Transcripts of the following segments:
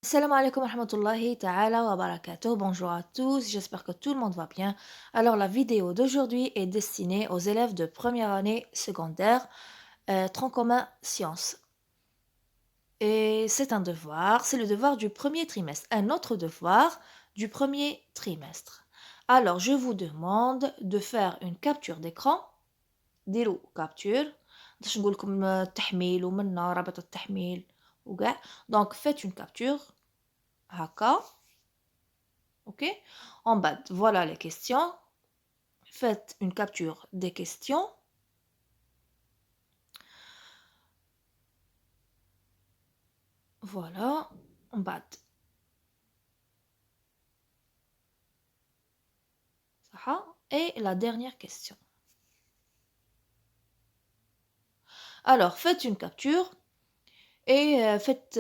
Salam alaikum wa rahmatullahi ta'ala wa barakatuh. Bonjour à tous, j'espère que tout le monde va bien. Alors la vidéo d'aujourd'hui est destinée aux élèves de première année secondaire, tronc commun sciences. Et c'est un devoir, c'est le devoir du premier trimestre, un autre devoir du premier trimestre. Alors je vous demande de faire une capture d'écran, ديروا capture باش نقول لكم التحميل ومنا رابط التحميل وكاع. Donc faites une capture هكا. Ok? En bas, voilà les questions. Faites une capture des questions. Voilà, en bas. Et la dernière question. Alors, faites une capture et faites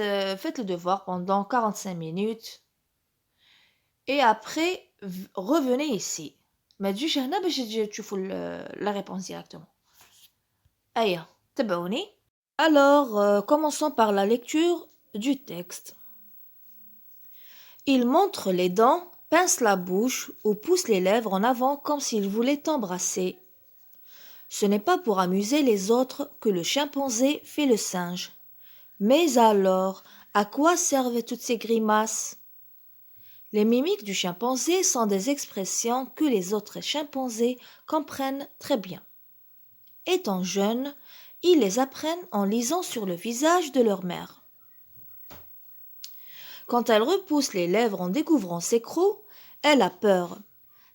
le devoir pendant 45 minutes. Et après, revenez ici. ما تجيش هنا باش تشوفوا la réponse directement. أيا تبعوني. Alors, commençons par la lecture du texte. Il montre les dents, pince la bouche ou pousse les lèvres en avant comme s'il voulait embrasser. Ce n'est pas pour amuser les autres que le chimpanzé fait le singe. Mais alors, à quoi servent toutes ces grimaces? Les mimiques du chimpanzé sont des expressions que les autres chimpanzés comprennent très bien. Étant jeunes, ils les apprennent en lisant sur le visage de leur mère. Quand elle repousse les lèvres en découvrant ses crocs, elle a peur.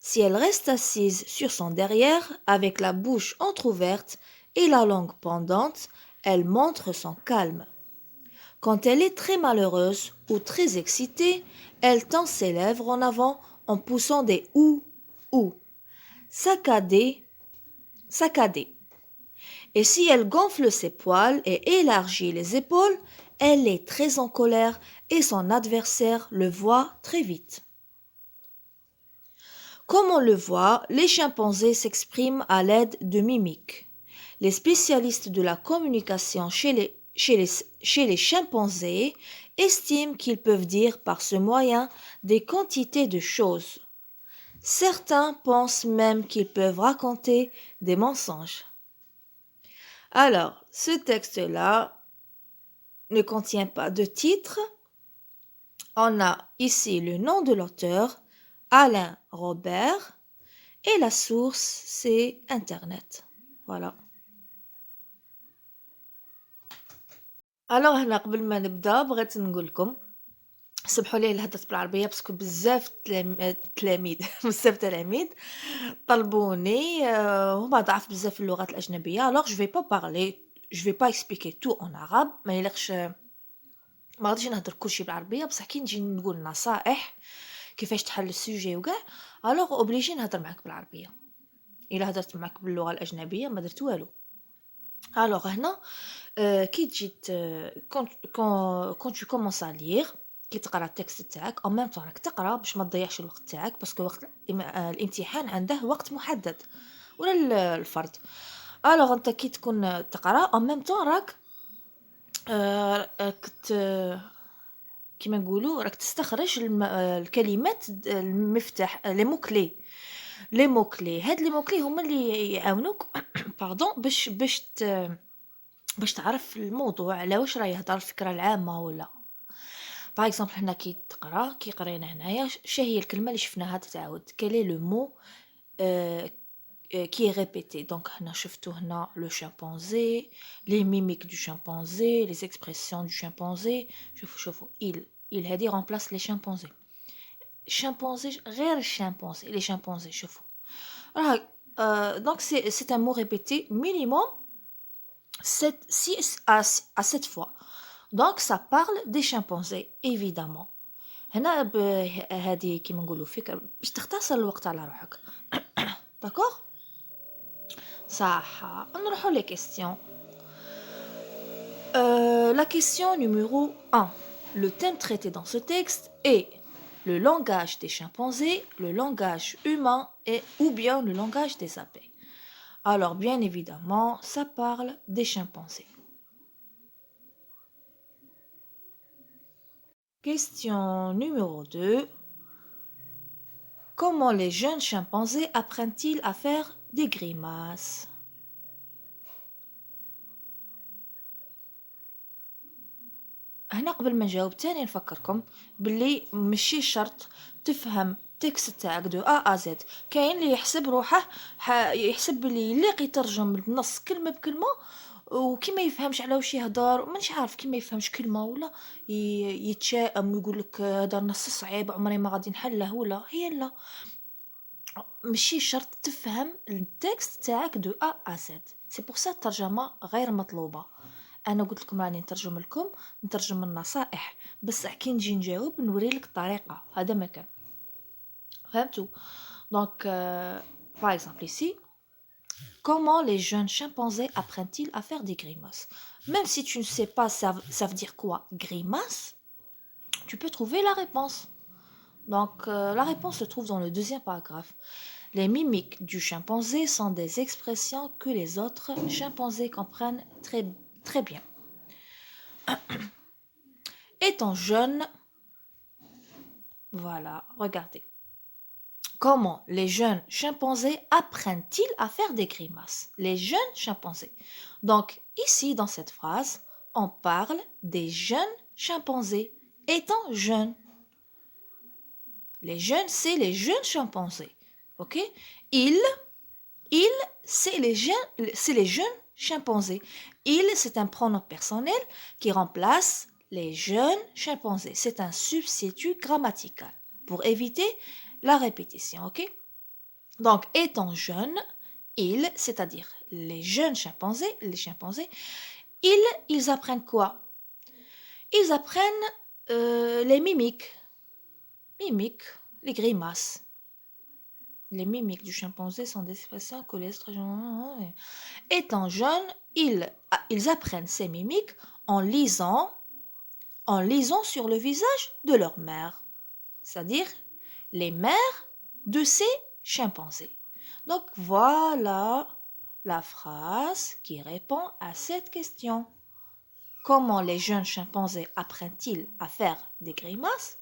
Si elle reste assise sur son derrière, avec la bouche entr'ouverte et la langue pendante, elle montre son calme. Quand elle est très malheureuse ou très excitée, elle tend ses lèvres en avant en poussant des ou. Saccader, saccader. Et si elle gonfle ses poils et élargit les épaules, elle est très en colère et son adversaire le voit très vite. Comme on le voit, les chimpanzés s'expriment à l'aide de mimiques. Les spécialistes de la communication chez les chimpanzés estiment qu'ils peuvent dire par ce moyen des quantités de choses. Certains pensent même qu'ils peuvent raconter des mensonges. Alors, ce texte-là ne contient pas de titre. On a ici le nom de l'auteur, Alain Robert, et la source, c'est Internet. Voilà. Alors هنا قبل ما نبدا بغيت نقول لكم سمحوا لي هدرت بالعربيه باسكو بزاف تلاميذ بزاف تلاميذ طلبوني هما ضعف بزاف في اللغات الاجنبيه. Alors je vais pas expliquer tout en arabe ما يليقش ما غاديش نهضر كلشي بالعربيه بصح كي نجي نقول نصائح كيفاش تحل السوجي وكاع الوغ اوبليجي نهضر معاك بالعربيه. الا هضرت معاك باللغه الاجنبيه ما درت والو. الوغ هنا كي تجي quand tu commences à lire كي تقرا التكست تاعك en même temps راك تقرا باش ما تضيعش الوقت تاعك باسكو وقت الامتحان عنده وقت محدد ولا الفرد. الوغ انت كي تكون تقرا en même temps راك راك كيما نقولوا راك تستخرج الكلمات المفتاح لي موكلي هاد لي موكلي هما اللي يعاونوك باردون باش تعرف الموضوع على واش راه يهضر الفكره العامه ولا. باغ اكزومبل حنا كي تقرا كي قرينا هنايا هي الكلمه اللي شفناها تتعاود كالي لو مو qui est répété. Donc, هنا شفتوا هنا le chimpanzé, les mimiques du chimpanzé, les expressions du chimpanzé. شوفوا il هذه remplace les chimpanzés. Chimpanzé غير chimpanzé, les chimpanzés شوفوا. Donc c'est un mot répété minimum 6 à 7 fois. Donc ça parle des chimpanzés évidemment. هنا هذه كيما نقولوا فكره باش تختصر الوقت على روحك. D'accord? صح. نروحوا les questions. La question numéro 1. Le thème traité dans ce texte est le langage des chimpanzés, le langage humain ou bien le langage des abeilles. Alors, bien évidemment, ça parle des chimpanzés. Question numéro 2. Comment les jeunes chimpanzés apprennent-ils à faire des grimaces? هنا قبل ما نجاوب تاني نفكركم باللي ماشي شرط تفهم التكست تاعك دو ا زد. كاين اللي يحسب روحه يحسب بلي يليق يترجم النص كلمه بكلمه وكي يفهمش على واش يهضر مانيش عارف كي يفهمش كلمه ولا يتشائم ويقول لك هذا النص صعيب عمري ما غادي نحله ولا هي لا ماشي شرط تفهم التكست تاعك دو ا زد. سي بور سا الترجمه غير مطلوبه. انا قلت لكم راني نترجم النصائح بصح كي نجي نجاوب نوري لك الطريقه هذا ما كان فهمتوا. دونك par exemple ici comment les jeunes chimpanzés apprennent-ils à faire des grimaces? Même si tu ne sais pas ça veut dire quoi grimace, tu peux trouver la réponse. Donc la réponse se trouve dans le deuxième paragraphe. Les mimiques du chimpanzé sont des expressions que les autres chimpanzés comprennent très bien. Étant jeune, voilà, regardez. Comment les jeunes chimpanzés apprennent-ils à faire des grimaces? Les jeunes chimpanzés. Donc, ici, dans cette phrase, on parle des jeunes chimpanzés étant jeunes. Les jeunes, c'est les jeunes chimpanzés. Ok? Ils, c'est les jeunes chimpanzés. Il, c'est un pronom personnel qui remplace les jeunes chimpanzés. C'est un substitut grammatical pour éviter la répétition, ok? Donc, étant jeunes, ils, c'est-à-dire les jeunes chimpanzés, ils apprennent quoi? Ils apprennent les mimiques, les grimaces. Les mimiques du chimpanzé sont des expressions que les autres... Étant jeunes, ils apprennent ces mimiques en lisant sur le visage de leur mère, c'est-à-dire les mères de ces chimpanzés. Donc voilà la phrase qui répond à cette question. Comment les jeunes chimpanzés apprennent-ils à faire des grimaces?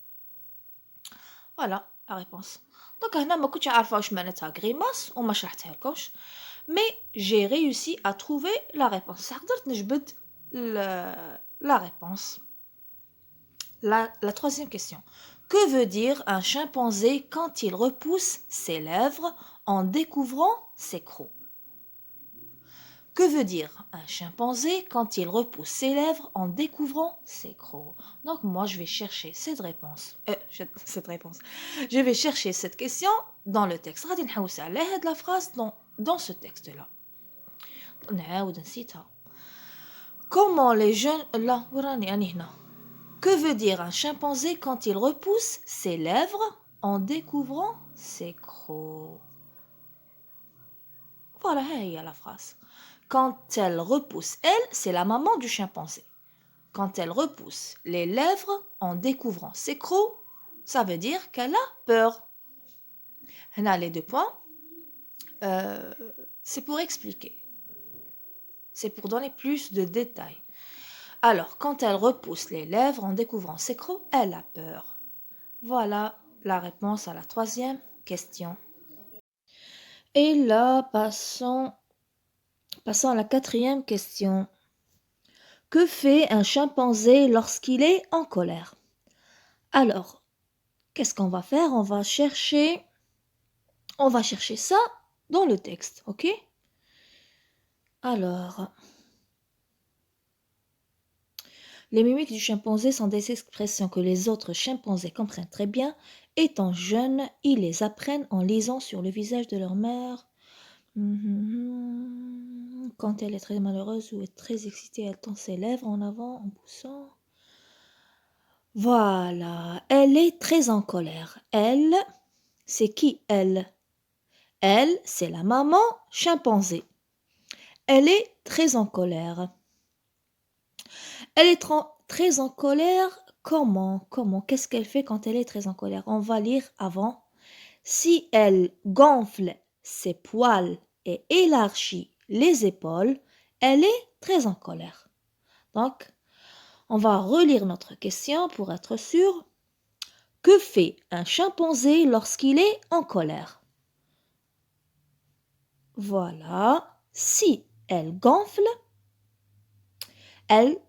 Voilà la réponse. Donc هنا ما كنتش عارفه واش معناتها grimace وما شرحتها لكمش mais j'ai réussi à trouver la réponse. قدرت نجبد la réponse. La troisième question. Que veut dire un chimpanzé quand il repousse ses lèvres en découvrant ses crocs? Que veut dire un chimpanzé quand il repousse ses lèvres en découvrant ses crocs? Donc moi je vais chercher cette réponse. Je vais chercher cette question dans le texte. غادي نحوس على هاد la phrase dans ce texte-là. نعاود نسيتها. Comment les jeunes là وراني أنا هنا. Que veut dire un chimpanzé quand il repousse ses lèvres en découvrant ses crocs? Voilà, il y a la phrase. Quand elle repousse, elle, c'est la maman du chimpanzé. Quand elle repousse les lèvres en découvrant ses crocs, ça veut dire qu'elle a peur. Là, les 2 points, c'est pour expliquer. C'est pour donner plus de détails. Alors, quand elle repousse les lèvres en découvrant ses crocs, elle a peur. Voilà la réponse à la troisième question. Et là, passons à la quatrième question. Que fait un chimpanzé lorsqu'il est en colère? Alors, qu'est-ce qu'on va faire? On va chercher ça dans le texte, ok? Alors, les mimiques du chimpanzé sont des expressions que les autres chimpanzés comprennent très bien. Étant jeunes, ils les apprennent en lisant sur le visage de leur mère. Quand elle est très malheureuse ou est très excitée, elle tend ses lèvres en avant en poussant. Voilà, elle est très en colère. Elle, c'est qui elle? Elle, c'est la maman chimpanzé. Elle est très en colère. Elle est très en colère. Comment? Qu'est-ce qu'elle fait quand elle est très en colère? On va lire avant. Si elle gonfle ses poils et élargit les épaules, elle est très en colère. Donc, On va relire notre question pour être sûr. Que fait un chimpanzé lorsqu'il est en colère? Voilà. Si elle gonfle, elle,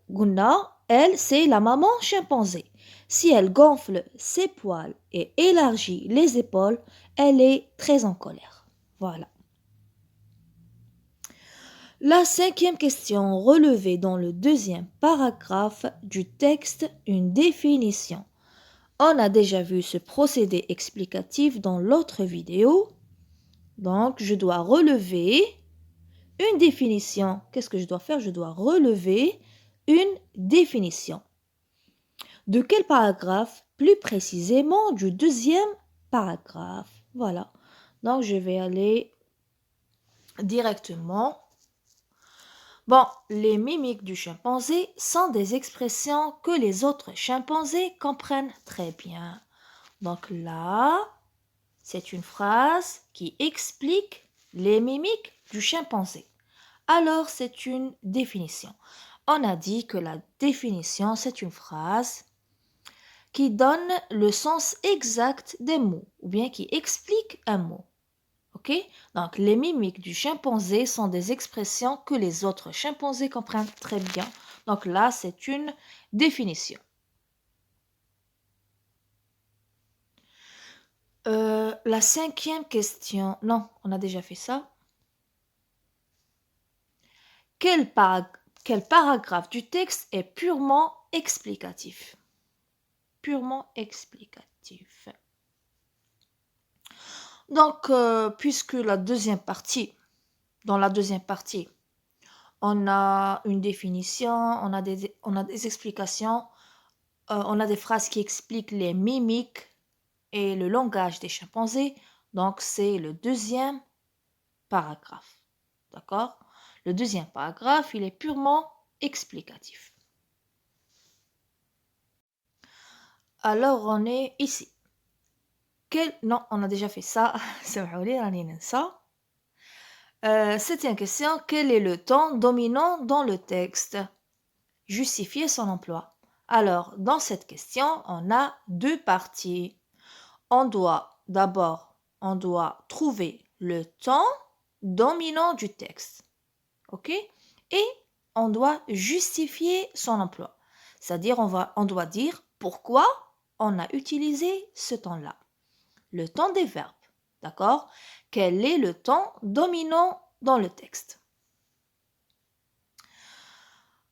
c'est la maman chimpanzé. Si elle gonfle ses poils et élargit les épaules, elle est très en colère. Voilà. La cinquième question, relevez dans le deuxième paragraphe du texte une définition. On a déjà vu ce procédé explicatif dans l'autre vidéo. Donc, je dois relever une définition. Qu'est-ce que je dois faire? Je dois relever une définition. De quel paragraphe? Plus précisément du deuxième paragraphe. Voilà. Donc, je vais aller directement. Bon, les mimiques du chimpanzé sont des expressions que les autres chimpanzés comprennent très bien. Donc là, c'est une phrase qui explique les mimiques du chimpanzé. Alors, c'est une définition. On a dit que la définition, c'est une phrase qui donne le sens exact des mots ou bien qui explique un mot. Ok? Donc, les mimiques du chimpanzé sont des expressions que les autres chimpanzés comprennent très bien. Donc là, c'est une définition. La cinquième question. Non, on a déjà fait ça. Quel paragraphe du texte est purement explicatif? Purement explicatif. Donc, puisque dans la deuxième partie, on a une définition, on a des explications, on a des phrases qui expliquent les mimiques et le langage des chimpanzés. Donc, c'est le deuxième paragraphe. D'accord? Le deuxième paragraphe, il est purement explicatif. Alors, on est ici. Non, on a déjà fait ça. C'est une question. Quel est le temps dominant dans le texte? Justifier son emploi. Alors, dans cette question, on a deux parties. On doit trouver le temps dominant du texte. OK? Et on doit justifier son emploi. C'est-à-dire, on doit dire pourquoi on a utilisé ce temps-là. Le temps des verbes. D'accord? Quel est le temps dominant dans le texte?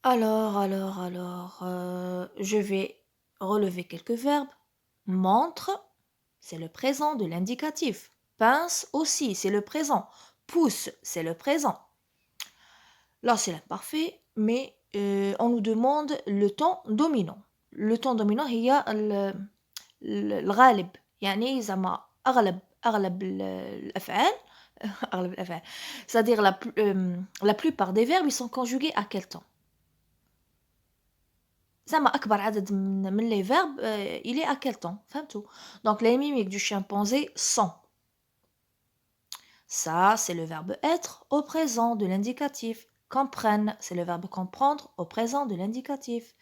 Alors, je vais relever quelques verbes. Montre, c'est le présent de l'indicatif. Pince aussi, c'est le présent. Pousse, c'est le présent. Là, c'est l'imparfait, mais on nous demande le temps dominant. Le temps dominant, هي الغالب. يعني زعما أغلب الأفعال أغلب الأفعال. C'est-à-dire la plupart des verbes, ils sont conjugués à quel temps? زعما أكبر عدد من les verbes, il est à quel temps? فهمتوا? Donc les mimiques du chimpanzé sont. Ça, c'est le verbe être au présent de l'indicatif. Comprenne, c'est le verbe comprendre au présent de l'indicatif.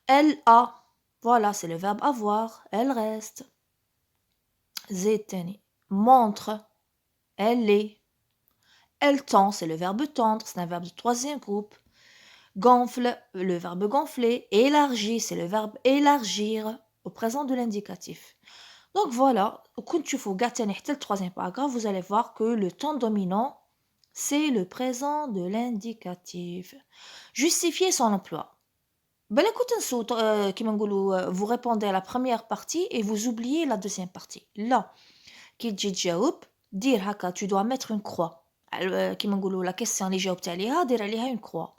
Elle a, voilà, c'est le verbe avoir. Elle reste. Zéteni, montre, elle est. Elle tend, c'est le verbe tendre, c'est un verbe de troisième groupe. Gonfle, le verbe gonfler. Élargit, c'est le verbe élargir au présent de l'indicatif. Donc voilà, quand tu fais le troisième paragraphe, vous allez voir que le temps dominant, c'est le présent de l'indicatif. Justifier son emploi. Vous répondez à la première partie et vous oubliez la deuxième partie. Là, dire haka, tu dois mettre une croix. La question اللي جاوبت عليها دير عليها une croix.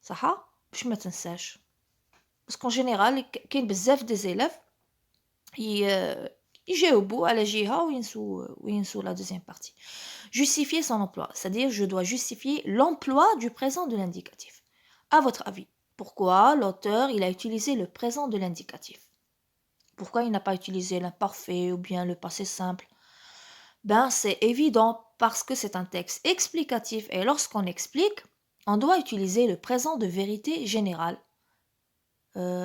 صح؟ باش ما تنساش. Parce qu'en général, كاين بزاف des élèves يجاوبوا على جهة وينسوا la deuxième partie. Justifier son emploi, c'est-à-dire je dois justifier l'emploi du présent de l'indicatif. À votre avis, pourquoi l'auteur il a utilisé le présent de l'indicatif? Pourquoi il n'a pas utilisé l'imparfait ou bien le passé simple? Ben c'est évident parce que c'est un texte explicatif et lorsqu'on explique, on doit utiliser le présent de vérité générale.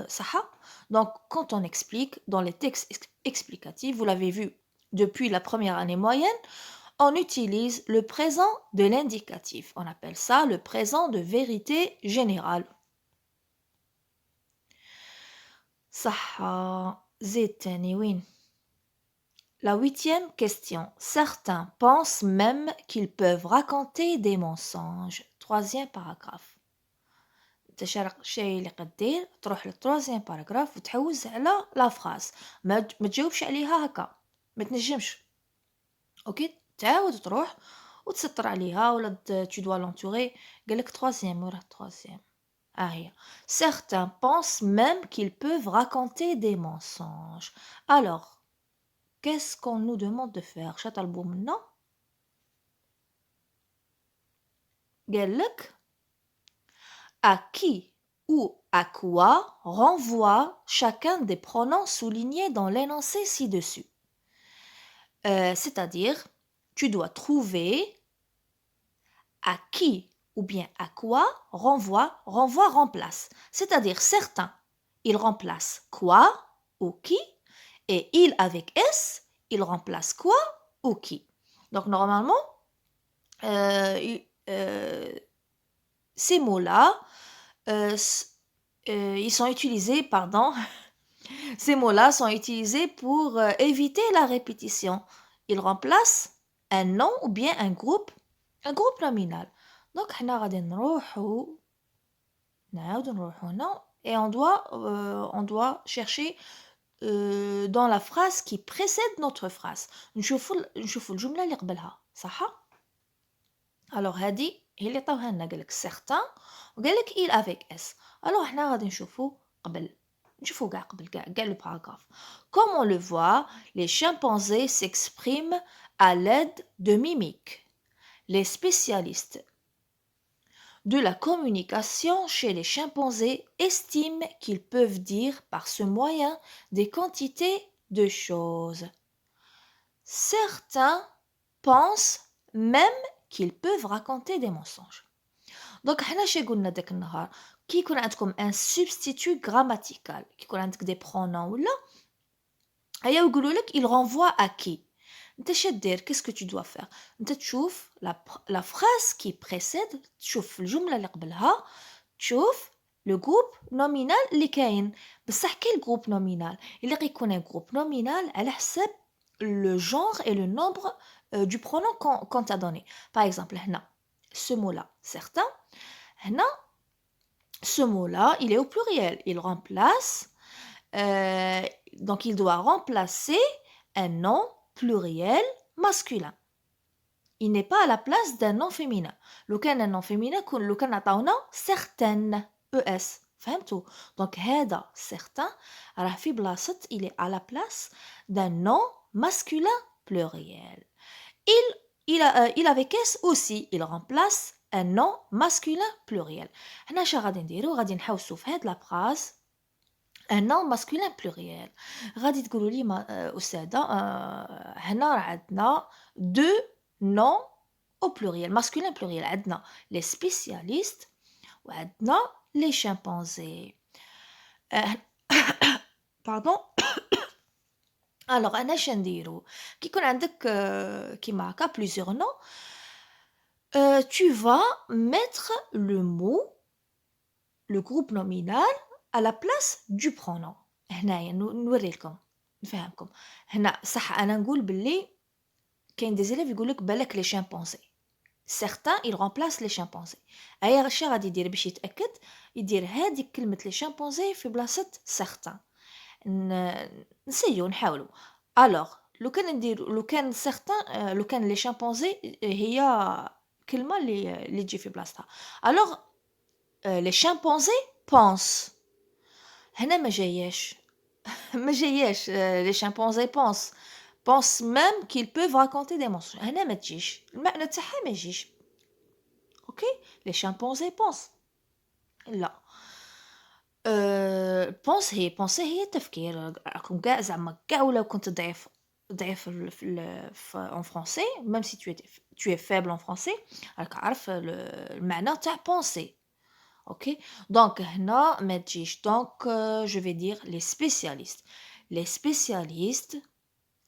صح. Donc quand on explique dans les textes explicatifs, vous l'avez vu depuis la première année moyenne, on utilise le présent de l'indicatif. On appelle ça le présent de vérité générale. صح. زيد تاني وين. La huitième question. Certains pensent même qu'ils peuvent raconter des mensonges. Troisième paragraphe. انت الشيء اللي قدير تروح للتروازيام باراجراف وتحوز على لا فراز، ما تجاوبش عليها هكا، ما تنجمش. اوكي، تعاود تروح وتسطر عليها ولا tu dois l'entourer. قالك troisième وراه troisième. هي. Certains pensent même qu'ils peuvent raconter des mensonges. Alors, qu'est-ce qu'on nous demande de faire؟ شا طلبوا منا؟ قالك à qui ou à quoi renvoie chacun des pronoms soulignés dans l'énoncé ci-dessus. C'est-à-dire, tu dois trouver à qui ou bien à quoi renvoie, remplace. C'est-à-dire, certains, ils remplacent quoi ou qui, et il avec S, il remplace quoi ou qui. Donc, normalement, ces mots-là, ils sont utilisés, pardon, ces mots-là sont utilisés pour éviter la répétition. Ils remplacent un nom ou bien un groupe nominal. Donc, حنا غادي نروحو نعاودو نروحو هنا et on doit chercher dans la phrase qui précède notre phrase. نشوفوا الجملة اللي قبلها، صح؟ alors هذه هي اللي عطاوها لنا، قالك certains وقالك il avec s. alors حنا غادي نشوفوا قبل le paragraphe. Comme on le voit, les chimpanzés s'expriment à l'aide de mimiques. Les spécialistes de la communication chez les chimpanzés estiment qu'ils peuvent dire par ce moyen des quantités de choses. Certains pensent même qu'ils peuvent raconter des mensonges. Donc, حنا شي قلنا داك النهار كي يكون عندكم ان سبستيتو غراماتيكال، كي يكون عندك دي برونون ولا هيا يقولوا لك il renvoie à qui. انت اش دير؟ qu'est-ce que tu dois faire؟ انت تشوف la phrase qui précède، تشوف الجمله اللي قبلها، تشوف لو جروب نومينال اللي كاين. بصح كي الجروب نومينال اللي غيكون ان جروب نومينال على حساب le genre et le nombre du pronom qu'on t'a donné. Par exemple, هنا ce mot-là, certains, هنا ce mot-là, il est au pluriel. Il remplace, donc il doit remplacer un nom pluriel masculin. Il n'est pas à la place d'un nom féminin. لو كان un nom féminin لو كان عطاونا certaines es. فهمتوا؟ donc هذا certain راه في بلاصة il est à la place d'un nom masculin pluriel. Il avec s aussi, il remplace un nom masculin pluriel. هنا شا غادي نديرو؟ غادي نحوسو في هاد لا phrase un nom masculin pluriel. غادي تقولوا لي أستاذة هنا راه عندنا deux noms au pluriel masculin pluriel. عندنا les spécialistes وعندنا les chimpanzés. pardon. alors انا اش نديرو؟ كي يكون عندك كيما هكا plusieurs noms, tu vas mettre le mot, le groupe nominal à la place du pronom. هنايا نوري لكم نفهمكم. هنا صح انا نقول باللي كاين دي زيليف يقول لك بالك لي شامبانزي. certains ils remplacent les chimpanzés. اي غشي غادي يدير باش يتاكد، يدير هذيك كلمه لي شامبانزي في بلاصه certains. نسيو نحاولوا. alors لو كان certains لو كان لي شامبانزي هي كلمه اللي تجي في بلاصتها. alors les chimpanzés pensent. هنا ما جاياش les chimpanzés pensent même qu'ils peuvent raconter des mensonges. هنا ما تجيش المعنى تاعها ما يجيش. اوكي les chimpanzés pensent لا. بونسي هي تفكير. راكم كاع زعما كاع ولو كنت ضعيف في en français, même si tu es faible en français راك عارف المعنى تاع penser. OK? Donc هنا ما تجيش donc je vais dire les spécialistes. Les spécialistes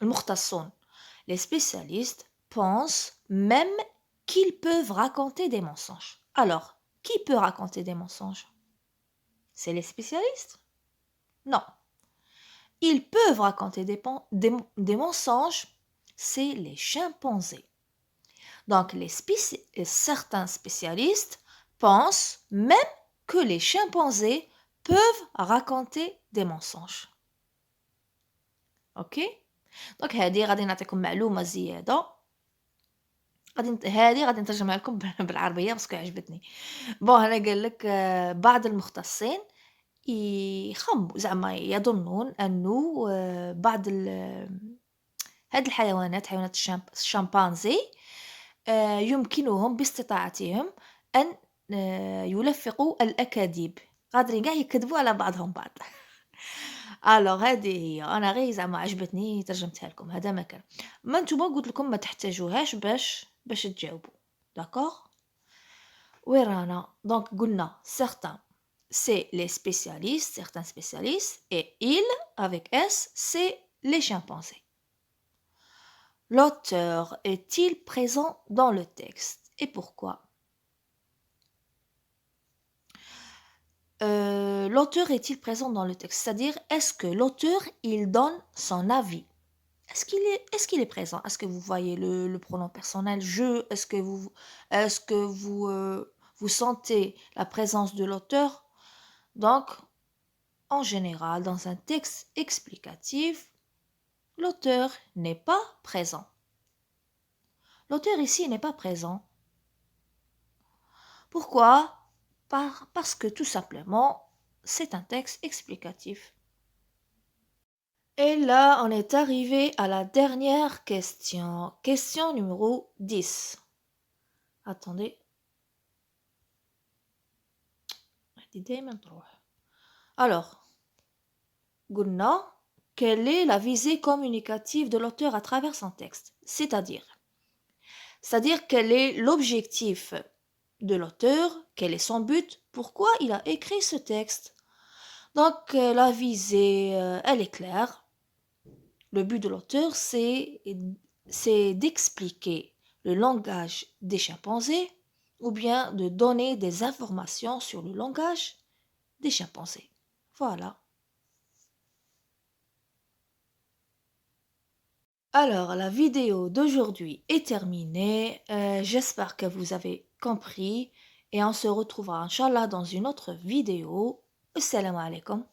المختصون. Les spécialistes pensent même qu'ils peuvent raconter des mensonges. Alors, qui peut raconter des mensonges? C'est les spécialistes? Non. Ils peuvent raconter des mensonges, c'est les chimpanzés. Donc, certains spécialistes pensent même que les chimpanzés peuvent raconter des mensonges. OK? Donc, هذه غادي نعطيكم معلومة زيادة. غادي نترجمها لكم بالعربية باسكو عجبتني. بون هنا قال لك بعض المختصين زعما يظنون أنه بعض هاد الحيوانات حيوانات الشمبانزي يمكنهم باستطاعتهم أن يلفقوا الأكاذيب قادرين قاع يكذبوا على بعضهم بعض. الوغ هذه هي أنا غير زعما عجبتني ترجمتها لكم هذا ما كان ما نتوما قلت لكم ما تحتاجوهاش باش تجاوبوا داكوغ وين رانا دونك قلنا certains c'est les spécialistes certains spécialistes et ils avec S c'est les chimpanzés. L'auteur est-il présent dans le texte et pourquoi? L'auteur est-il présent dans le texte? C'est-à-dire, est-ce que l'auteur, il donne son avis? Est-ce qu'il est présent? Est-ce que vous voyez le pronom personnel je? Est-ce que vous sentez la présence de l'auteur? Donc, en général, dans un texte explicatif, l'auteur n'est pas présent. L'auteur ici n'est pas présent. Pourquoi? Parce que tout simplement, c'est un texte explicatif. Et là, on est arrivé à la dernière question. Question numéro 10. Attendez. Alors, قلنا, quelle est la visée communicative de l'auteur à travers son texte? C'est-à-dire, quel est l'objectif de l'auteur, quel est son but, pourquoi il a écrit ce texte. Donc, la visée, elle est claire. Le but de l'auteur, c'est d'expliquer le langage des chimpanzés ou bien de donner des informations sur le langage des chimpanzés. Voilà. Alors, la vidéo d'aujourd'hui est terminée. J'espère que vous avez compris et on se retrouvera, Inch'Allah, dans une autre vidéo. Assalamu alaikum.